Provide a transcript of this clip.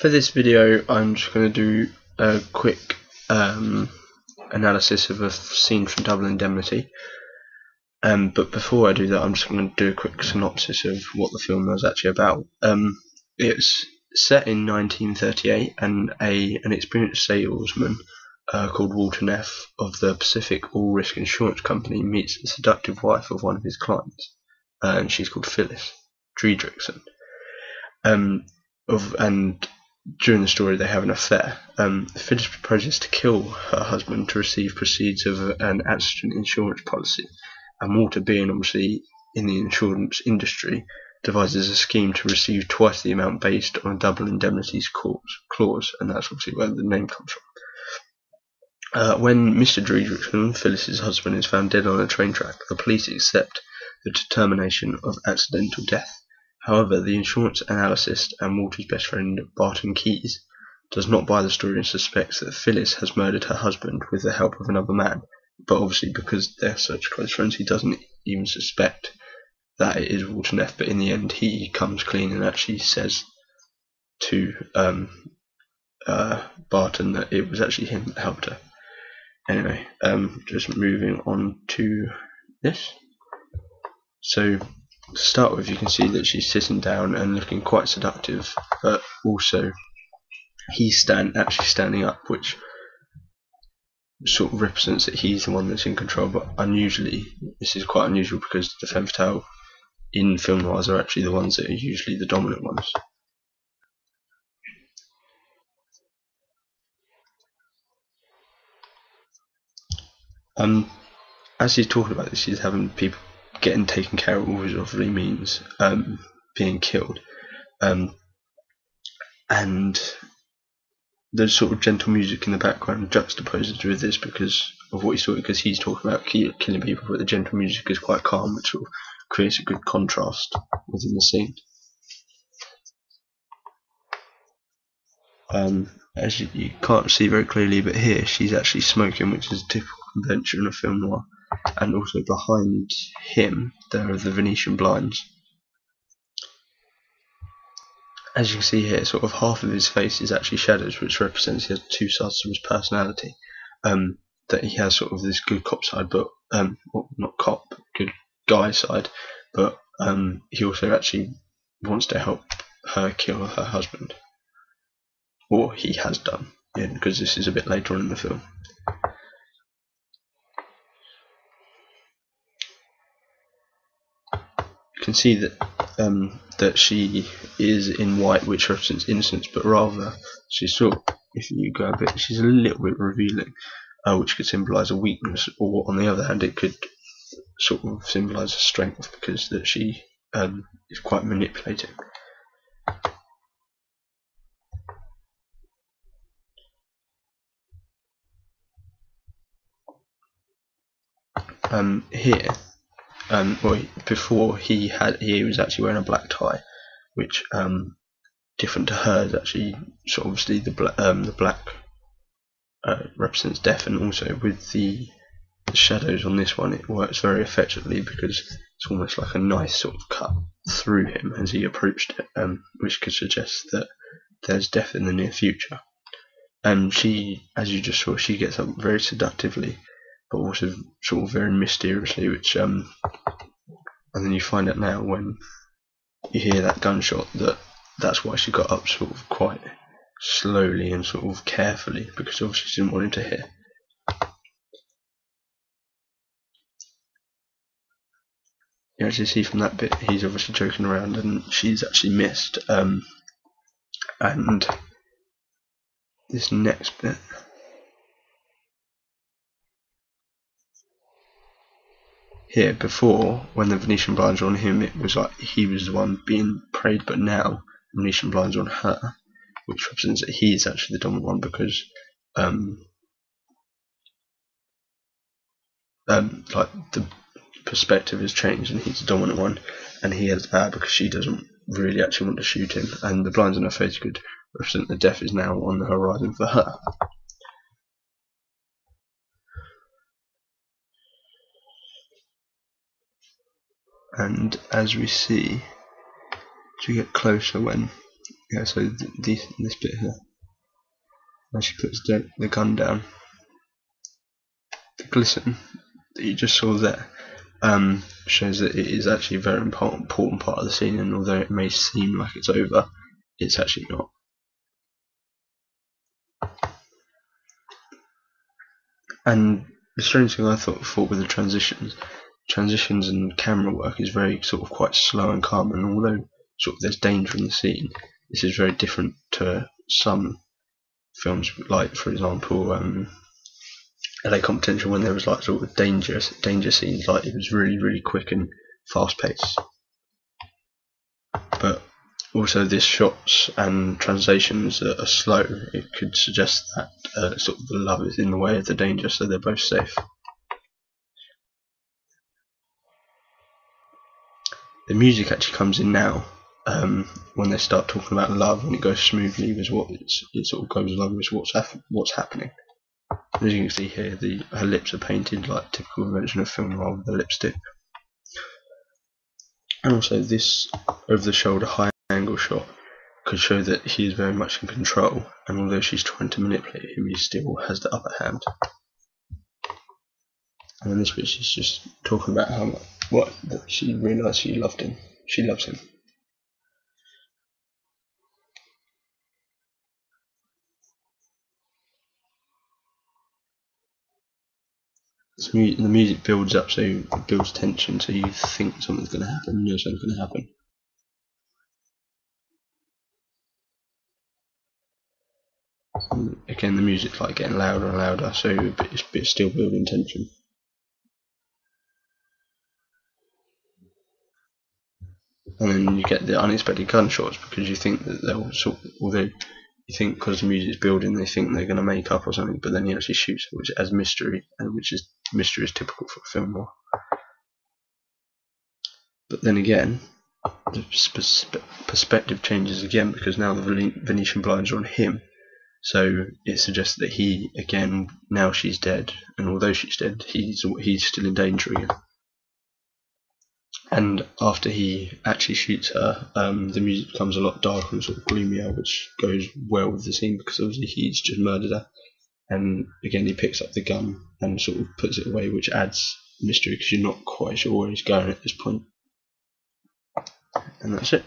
For this video, I'm just going to do a quick analysis of a scene from Double Indemnity. But before I do that, I'm just going to do a quick synopsis of what the film was actually about. It's set in 1938, and an experienced salesman called Walter Neff of the Pacific All Risk Insurance Company meets the seductive wife of one of his clients, and she's called Phyllis Driedrichsen. And during the story they have an affair. Phyllis proposes to kill her husband to receive proceeds of an accident insurance policy, and Walter, being obviously in the insurance industry, devises a scheme to receive twice the amount based on a double indemnity's clause, and that's obviously where the name comes from. When Mr. Driedrichsen, Phyllis's husband, is found dead on a train track, the police accept the determination of accidental death. However, the insurance analyst and Walter's best friend, Barton Keyes, does not buy the story and suspects that Phyllis has murdered her husband with the help of another man. But obviously, because they're such close friends, he doesn't even suspect that it is Walter Neff. But in the end, he comes clean and actually says to Barton that it was actually him that helped her. Anyway, just moving on to this. So, to start with, you can see that she's sitting down and looking quite seductive, but also he's actually standing up, which sort of represents that he's the one that's in control. But unusually, this is quite unusual because the femme fatale in film noirs are actually the ones that are usually the dominant ones. As he's talking about this, he's having people getting taken care of, which obviously means being killed, and the sort of gentle music in the background juxtaposes with this because of what he's talking, because he's talking about killing people, but the gentle music is quite calm, which sort of creates a good contrast within the scene. As you can't see very clearly, but here she's actually smoking, which is a typical convention of film noir. And also behind him there are the Venetian blinds. As you can see here, sort of half of his face is actually shadows, which represents he has two sides to his personality. That he has sort of this good cop side, but well, not cop, good guy side, but he also actually wants to help her kill her husband, or he has done, because this is a bit later on in the film. You can see that she is in white, which represents innocence, but rather she's sort of, if you go a bit, she's a little bit revealing, which could symbolise a weakness, or on the other hand, it could sort of symbolise a strength, because that she is quite manipulating. Here. Well, before he was actually wearing a black tie, which different to hers. Actually, so obviously the black represents death, and also with the shadows on this one, it works very effectively because it's almost like a nice sort of cut through him as he approached it, which could suggest that there's death in the near future. And she, as you just saw, she gets up very seductively, but also sort of very mysteriously, which and then you find out now when you hear that gunshot that that's why she got up sort of quite slowly and sort of carefully, because obviously she didn't want him to hear. You actually see from that bit he's obviously joking around and she's actually missed. And this next bit, here, before, when the Venetian blinds were on him, it was like he was the one being preyed, but now the Venetian blinds are on her, which represents that he is actually the dominant one, because like the perspective has changed and he's the dominant one, and he has power because she doesn't really actually want to shoot him, and the blinds on her face could represent that death is now on the horizon for her. And as we see, as we get closer, when Yeah, so this bit here, when she puts the gun down, the glisten that you just saw there shows that it is actually a very important part of the scene, and although it may seem like it's over, it's actually not. And the strange thing I thought with the transitions and camera work is very sort of quite slow and calm, and although sort of there's danger in the scene, this is very different to some films, like for example LA Competition, when there was like sort of danger scenes, like it was really quick and fast paced. But also this shots and translations are slow. It could suggest that sort of the love is in the way of the danger, so they're both safe. The music actually comes in now when they start talking about love, and it goes smoothly with it sort of goes along with what's happening. As you can see here, her lips are painted like typical version of film noir with the lipstick. And also this over-the-shoulder high-angle shot could show that he is very much in control, and although she's trying to manipulate him, he still has the upper hand. And then this bit, she's just talking about that she realised she loved him. She loves him. The music builds up, so it builds tension, so you think something's going to happen, you know something's going to happen. And again, the music's like getting louder and louder, so it's still building tension. And then you get the unexpected gunshots, because you think that they'll although you think because the music's building, they think they're going to make up or something, but then he actually shoots it, which adds mystery, and mystery is typical for a film noir. But then again, the perspective changes again, because now the Venetian blinds are on him, so it suggests that he, again, now she's dead, and although she's dead, he's still in danger again. And after he actually shoots her, the music becomes a lot darker and sort of gloomier, which goes well with the scene, because obviously he's just murdered her. And again, he picks up the gun and sort of puts it away, which adds mystery, because you're not quite sure where he's going at this point. And that's it.